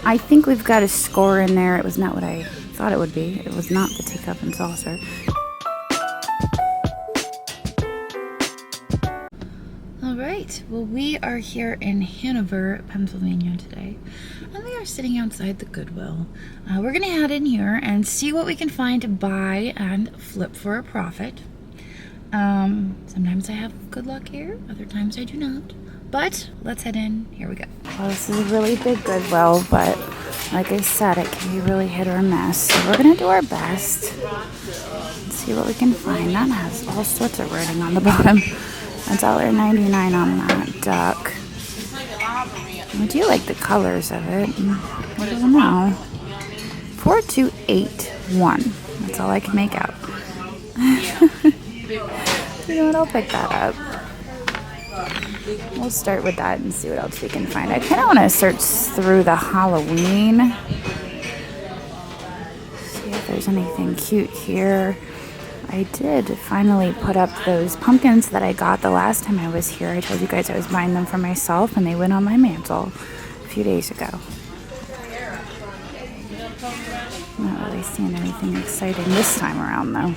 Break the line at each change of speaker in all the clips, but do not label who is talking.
I think we've got a score in there. It was not what I thought it would be. It was not the teacup and saucer. All right, well, we are here in Hanover, Pennsylvania today, and we are sitting outside the Goodwill. We're gonna head in here and see what we can find to buy and flip for a profit. Sometimes I have good luck here, other times I do not. But let's head in. Here we go. Well, this is a really big Goodwill, but like I said, it can be really hit or miss. So we're gonna do our best. Let's see what we can find. That has all sorts of writing on the bottom. $1.99 on that duck. I do like the colors of it. I don't know. 4281. That's all I can make out. You know what? I'll pick that up. We'll start with that and see what else we can find. I kind of want to search through the Halloween. See if there's anything cute here. I did finally put up those pumpkins that I got the last time I was here. I told you guys I was buying them for myself, and they went on my mantle a few days ago. Not really seeing anything exciting this time around, though.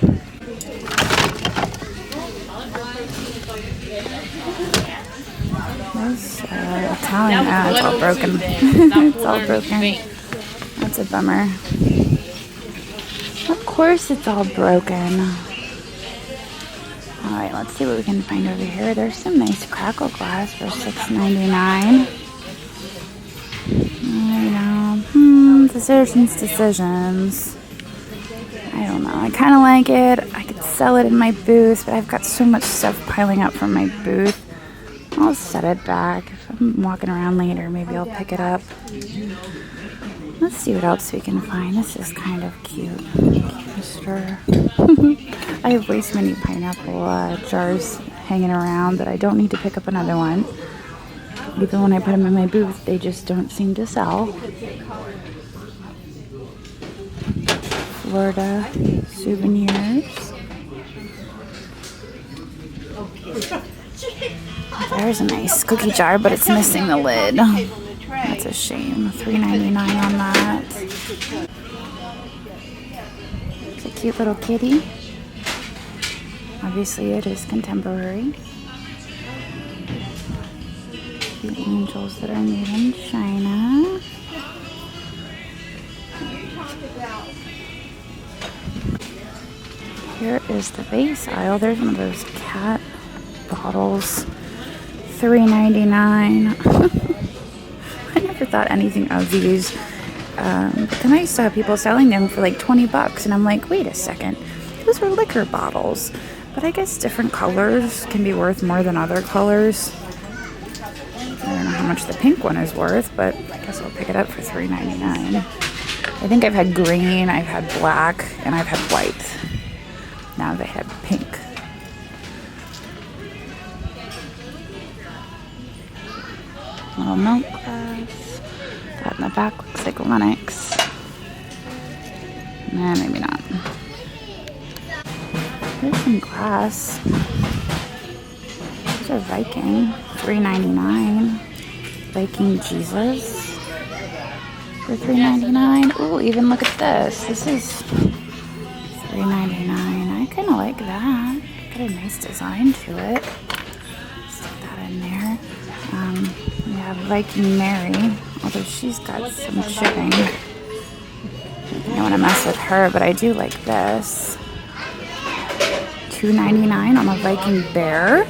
This Italian, it's all broken. It's all broken. That's a bummer. Of course it's all broken. Alright, let's see what we can find over here. There's some nice crackle glass for $6.99. I know. Decisions. I don't know. I kind of like it. I could sell it in my booth, but I've got so much stuff piling up from my booth. I'll set it back. If I'm walking around later, maybe I'll pick it up. Let's see what else we can find. This is kind of cute. I have way too many pineapple jars hanging around that I don't need to pick up another one. Even when I put them in my booth, they just don't seem to sell. Florida souvenirs. There's a nice cookie jar, but it's missing the lid. That's a shame. $3.99 on that. It's a cute little kitty. Obviously, it is contemporary. The angels that are made in China. Here is the base aisle. There's one of those cat bottles. $3.99. I never thought anything of these. But then I used to have people selling them for like $20, and I'm like, wait a second. Those are liquor bottles. But I guess different colors can be worth more than other colors. I don't know how much the pink one is worth, but I guess I'll pick it up for $3.99. I think I've had green, I've had black, and I've had white. Now they have pink. Little milk glass. That in the back looks like Lennox. Nah, maybe not. There's some glass. These are Viking. $3.99. Viking Jesus. For $3.99. Ooh, even look at this. This is $3.99. I kind of like that. Got a nice design to it. Stick that in there. We have Viking Mary, although she's got some shipping. I don't want to mess with her, but I do like this. $2.99 on a Viking bear.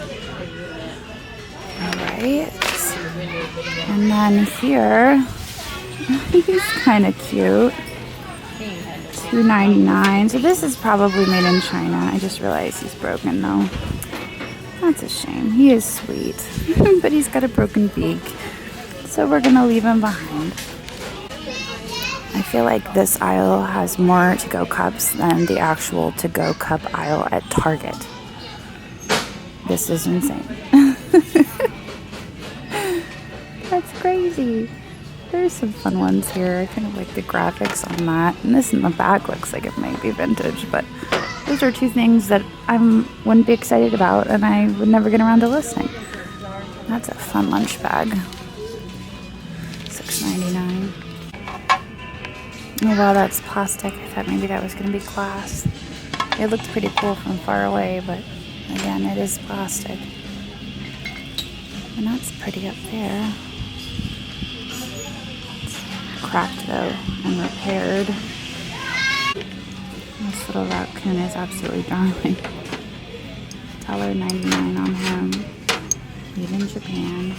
Alright. And then here, he's kind of cute. $2.99. So this is probably made in China. I just realized he's broken though. That's a shame. He is sweet, but he's got a broken beak. So we're gonna leave him behind. I feel like this aisle has more to-go cups than the actual to-go cup aisle at Target. This is insane. That's crazy. There's some fun ones here. I kind of like the graphics on that. And this in the back looks like it might be vintage, but those are two things that I wouldn't be excited about and I would never get around to listing. That's a fun lunch bag. $6.99. Oh wow, that's plastic. I thought maybe that was going to be glass. It looked pretty cool from far away, but again, it is plastic. And that's pretty up there. It's cracked though and repaired. This little raccoon is absolutely darling. $1.99 on him. Made in Japan.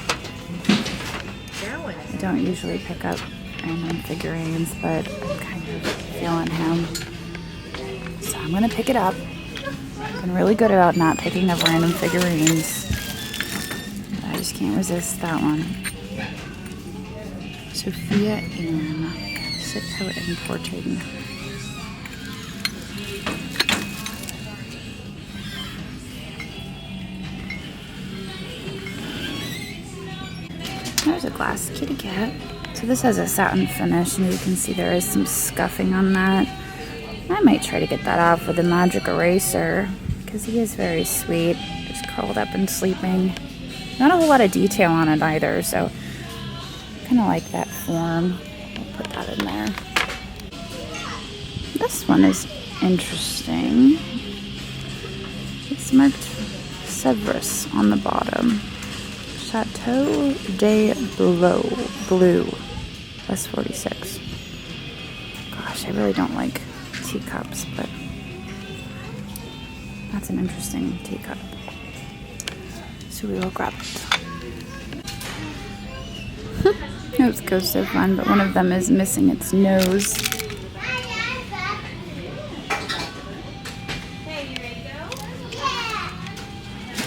I don't usually pick up random figurines, but I'm kind of feeling him. So I'm gonna pick it up. I've been really good about not picking up random figurines. I just can't resist that one. Sophia Ann. Sipco Importing. There's a glass kitty cat. So this has a satin finish, and you can see there is some scuffing on that. I might try to get that off with a magic eraser, because he is very sweet, just curled up and sleeping. Not a whole lot of detail on it either, so kind of like that form. I'll put that in there. This one is interesting. It's marked Severus on the bottom. Chateau de Bleu, S46. Gosh, I really don't like teacups, but that's an interesting teacup. So we will grab it. Those ghosts are fun, but one of them is missing its nose.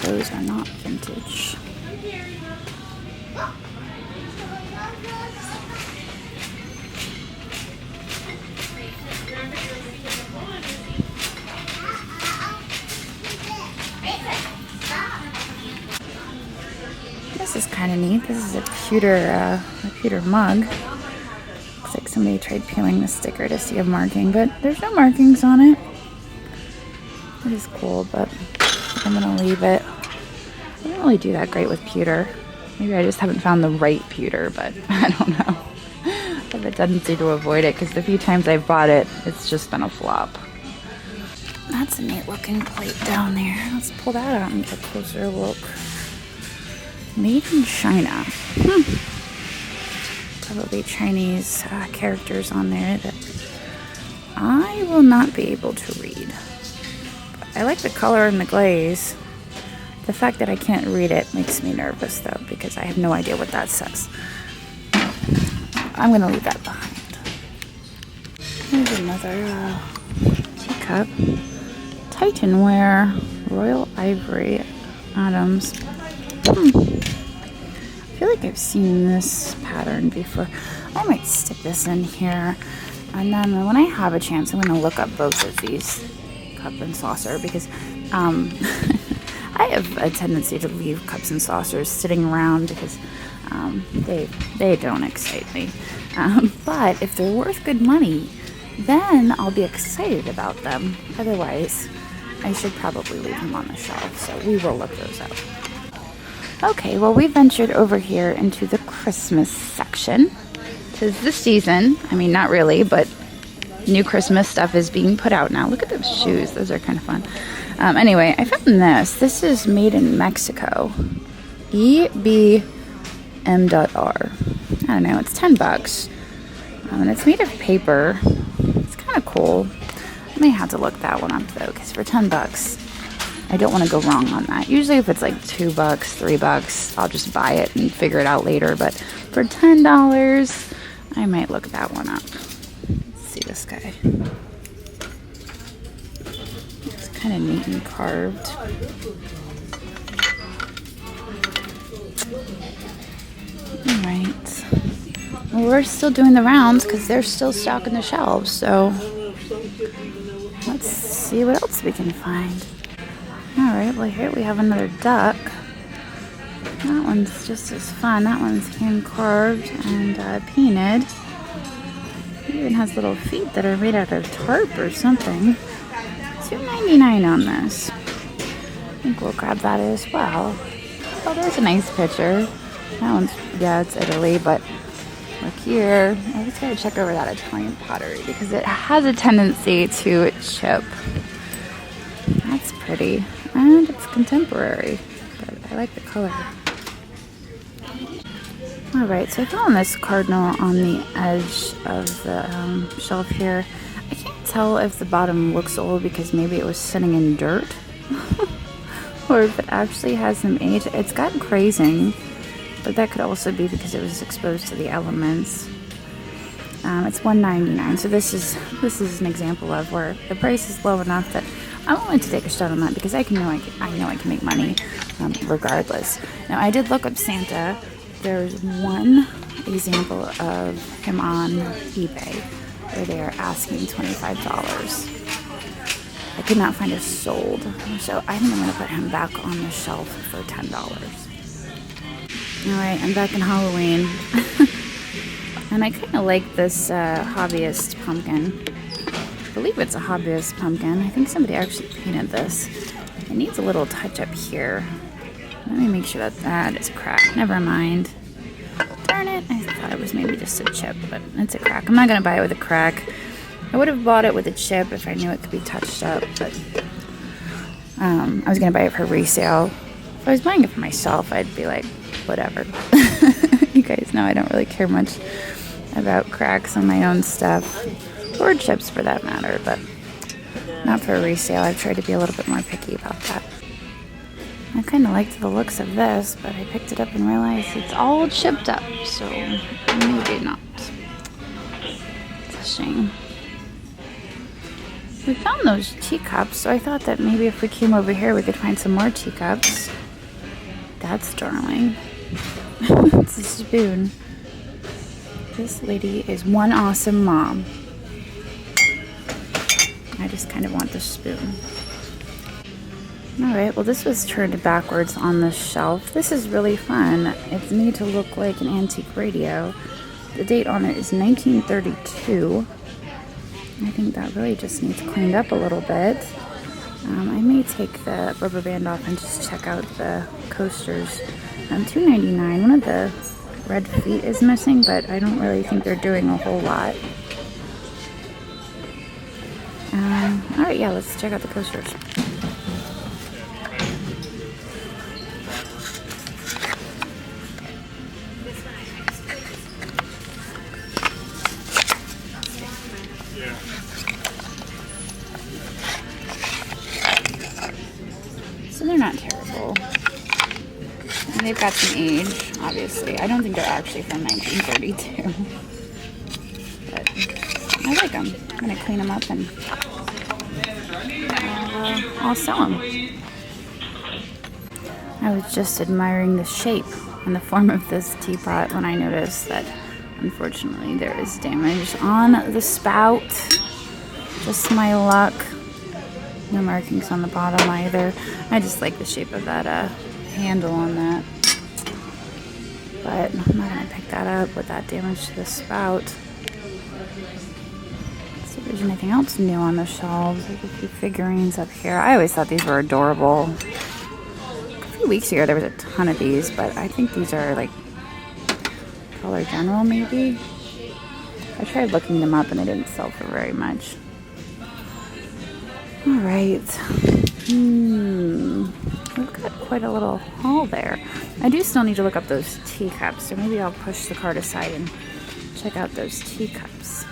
Those are not vintage. This is kind of neat. This is a pewter mug. Looks like somebody tried peeling the sticker to see a marking, but there's no markings on it. It is cool, but I'm gonna leave it. I don't really do that great with pewter. Maybe I just haven't found the right pewter, but I don't know. I have a tendency to avoid it because the few times I've bought it, it's just been a flop. That's a neat looking plate down there. Let's pull that out and get a closer look. Made in China. Probably Chinese characters on there that I will not be able to read. But I like the color and the glaze. The fact that I can't read it makes me nervous though, because I have no idea what that says. I'm going to leave that behind. Here's another teacup. Titanware, Royal Ivory, Adams. I feel like I've seen this pattern before. I might stick this in here, and then when I have a chance, I'm going to look up both of these, cup and saucer, because I have a tendency to leave cups and saucers sitting around because they don't excite me. But if they're worth good money, then I'll be excited about them. Otherwise, I should probably leave them on the shelf. So we will look those up. Okay, well, we ventured over here into the Christmas section. 'Tis the season. I mean, not really, but new Christmas stuff is being put out now. Look at those shoes. Those are kind of fun. Anyway, I found this. This is made in Mexico. EBM.R. I don't know. It's $10. And it's made of paper. It's kind of cool. I may have to look that one up, though, because for $10, I don't want to go wrong on that. Usually if it's like $2, $3, I'll just buy it and figure it out later. But for $10, I might look that one up. Let's see this guy. It's kind of neat and carved. Alright. Well, we're still doing the rounds because they're still stocking the shelves. So let's see what else we can find. Alright, well here we have another duck. That one's just as fun. That one's hand carved and painted. It even has little feet that are made out of tarp or something. $2.99 on this. I think we'll grab that as well. Oh, there's a nice picture. That one's, yeah, it's Italy, but Look here. I always gotta check over that Italian pottery because it has a tendency to chip. That's pretty. And it's contemporary, but I like the color. Alright, so I found this cardinal on the edge of the shelf here. I can't tell if the bottom looks old because maybe it was sitting in dirt or if it actually has some age. It's got crazing, but that could also be because it was exposed to the elements. It's $1.99, so this is an example of where the price is low enough that I'm willing to take a shot on that because I know I can make money regardless. Now I did look up Santa. There's one example of him on eBay where they are asking $25. I could not find it sold, so I think I'm going to put him back on the shelf for $10. Alright, I'm back in Halloween. And I kind of like this hobbyist pumpkin. I believe it's a hobbyist pumpkin. I think somebody actually painted this. It needs a little touch up here. Let me make sure that is cracked. Never mind. Darn it. I thought it was maybe just a chip, but it's a crack. I'm not going to buy it with a crack. I would have bought it with a chip if I knew it could be touched up, but I was going to buy it for resale. If I was buying it for myself, I'd be like, whatever. You guys know I don't really care much about cracks on my own stuff, or chips for that matter, but not for resale. I've tried to be a little bit more picky about that. I kind of liked the looks of this, but I picked it up and realized it's all chipped up, so maybe not. It's a shame. We found those teacups, so I thought that maybe if we came over here we could find some more teacups. That's darling. It's a spoon. This lady is one awesome mom. I just kind of want the spoon. Alright, well this was turned backwards on the shelf. This is really fun. It's made to look like an antique radio. The date on it is 1932. I think that really just needs cleaned up a little bit. I may take the rubber band off and just check out the coasters. $2.99. One of the red feet is missing, but I don't really think they're doing a whole lot. Alright, yeah, let's check out the coasters. So they're not terrible. And they've got some age, obviously. I don't think they're actually from 1932. But I like them. I'm going to clean them up and I'll sell them. I was just admiring the shape and the form of this teapot when I noticed that unfortunately there is damage on the spout. Just my luck. No markings on the bottom either. I just like the shape of that handle on that. But I'm not going to pick that up with that damage to the spout. Let's see if there's anything else new on the shelves. There's a few figurines up here. I always thought these were adorable. A few weeks ago there was a ton of these, but I think these are like Dollar General maybe. I tried looking them up and they didn't sell for very much. Alright. We've got quite a little haul there. I do still need to look up those teacups, so maybe I'll push the cart aside and check out those teacups.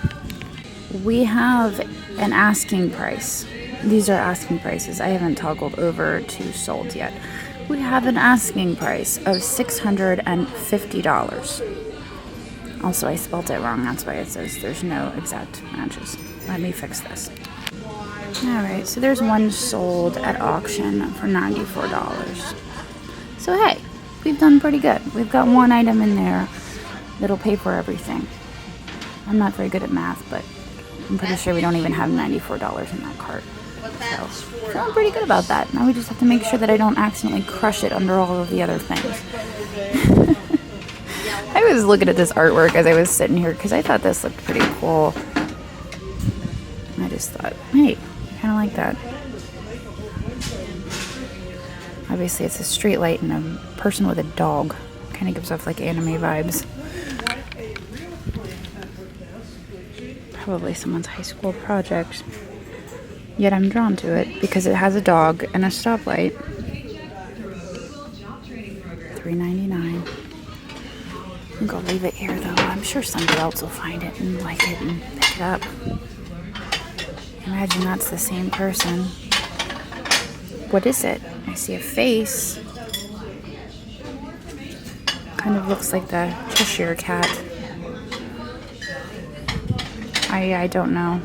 We have an asking price. These are asking prices. I haven't toggled over to sold yet. We have an asking price of $650. Also, I spelled it wrong. That's why it says there's no exact matches. Let me fix this. Alright, so there's one sold at auction for $94. So hey, we've done pretty good. We've got one item in there that'll pay for everything. I'm not very good at math, but I'm pretty sure we don't even have $94 in that cart. So, feeling pretty good about that. Now we just have to make sure that I don't accidentally crush it under all of the other things. I was looking at this artwork as I was sitting here because I thought this looked pretty cool. I just thought, hey, kind of like that. Obviously it's a street light and a person with a dog. Kind of gives off like anime vibes. probably someone's high school project. Yet I'm drawn to it because it has a dog and a stoplight. $3.99. I think I'll leave it here though. I'm sure somebody else will find it and like it and pick it up. Imagine that's the same person. What is it? I see a face. Kind of looks like the Cheshire cat. I don't know.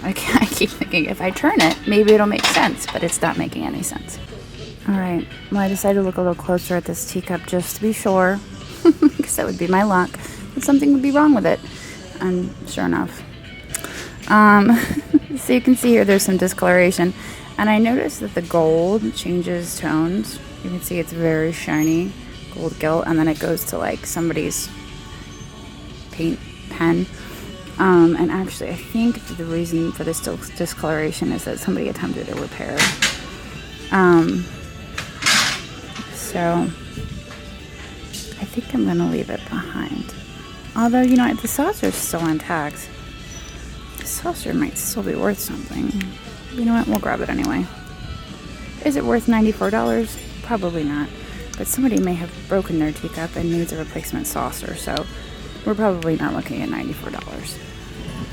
I keep thinking if I turn it, maybe it'll make sense, but it's not making any sense. Alright, well I decided to look a little closer at this teacup just to be sure, because that would be my luck, that something would be wrong with it. And sure enough. So you can see here there's some discoloration, and I noticed that the gold changes tones. You can see it's very shiny, gold gilt, and then it goes to like somebody's paint pen. And actually I think the reason for this discoloration is that somebody attempted a repair. So I think I'm gonna leave it behind. Although, you know, the saucer's still intact. The saucer might still be worth something. You know what? We'll grab it anyway. Is it worth $94? Probably not. But somebody may have broken their teacup and needs a replacement saucer, so we're probably not looking at $94.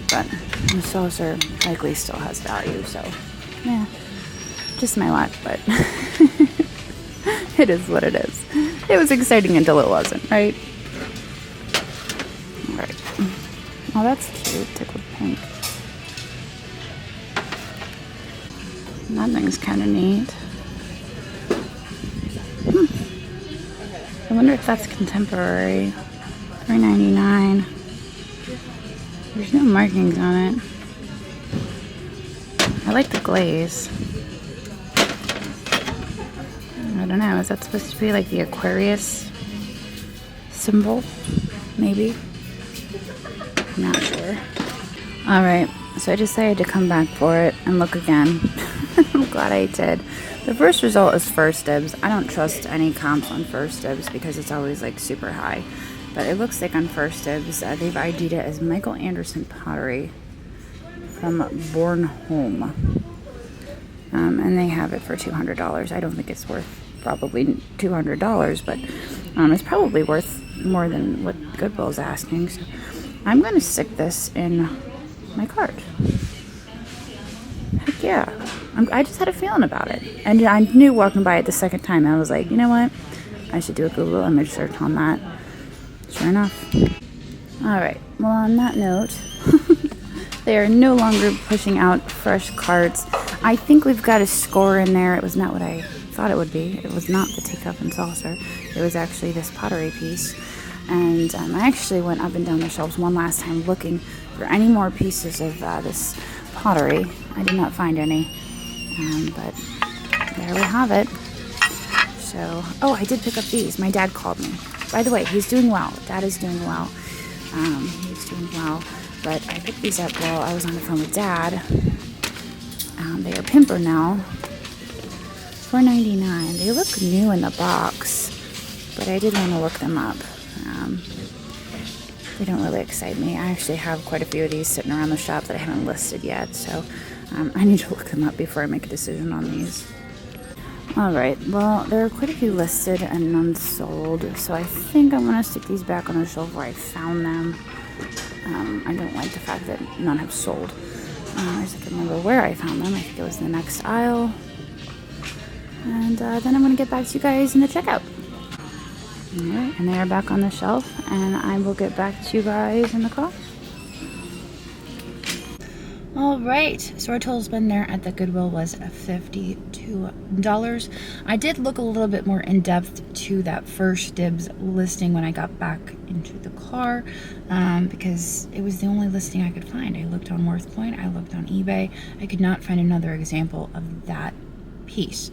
But the saucer likely still has value, so yeah. Just my luck, but it is what it is. It was exciting until it wasn't, right? Alright. Oh, that's cute. Tickled pink. That thing's kind of neat. I wonder if that's contemporary. $3.99. There's no markings on it. I like the glaze. I don't know. Is that supposed to be like the Aquarius symbol? Maybe. I'm not sure. Alright, so I decided to come back for it and look again. I'm glad I did. The first result is First Dibs. I don't trust any comps on First Dibs because it's always like super high. But it looks like on First Dibs, they've ID'd it as Michael Anderson pottery from Bornholm. And they have it for $200. I don't think it's worth probably $200, but it's probably worth more than what Goodwill is asking. So I'm going to stick this in my cart. Heck yeah. I just had a feeling about it. And I knew walking by it the second time, I was like, you know what? I should do a Google image search on that. Sure enough. Alright, well on that note, they are no longer pushing out fresh carts. I think we've got a score in there. It was not what I thought it would be. It was not the teacup and saucer. It was actually this pottery piece. And I actually went up and down the shelves one last time looking for any more pieces of this pottery. I did not find any. But there we have it. So, oh, I did pick up these. My dad called me. By the way, he's doing well. Dad is doing well. He's doing well. But I picked these up while I was on the phone with Dad. They are Pimper now. $4.99. They look new in the box, but I did want to look them up. They don't really excite me. I actually have quite a few of these sitting around the shop that I haven't listed yet, so I need to look them up before I make a decision on these. Alright, well, there are quite a few listed and none sold, so I think I'm going to stick these back on the shelf where I found them. I don't like the fact that none have sold. I just have to remember where I found them. I think it was the next aisle. And then I'm going to get back to you guys in the checkout. Alright, and they are back on the shelf, and I will get back to you guys in the car. Alright, so our total spend there at the Goodwill was $52. I did look a little bit more in depth to that First Dibs listing when I got back into the car, because it was the only listing I could find. I looked on WorthPoint, I looked on eBay. I could not find another example of that piece.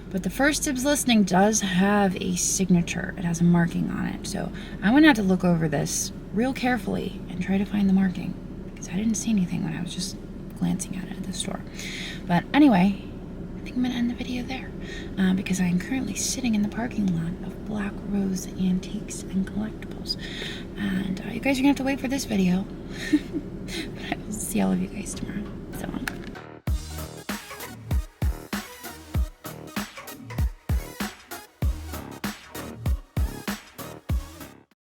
But the First Dibs listing does have a signature. It has a marking on it. So I'm going to have to look over this real carefully and try to find the marking, because I didn't see anything when I was just glancing at it at the store. But anyway, I think I'm going to end the video there, because I am currently sitting in the parking lot of Black Rose Antiques and Collectibles. And you guys are gonna have to wait for this video. But I will see all of you guys tomorrow. So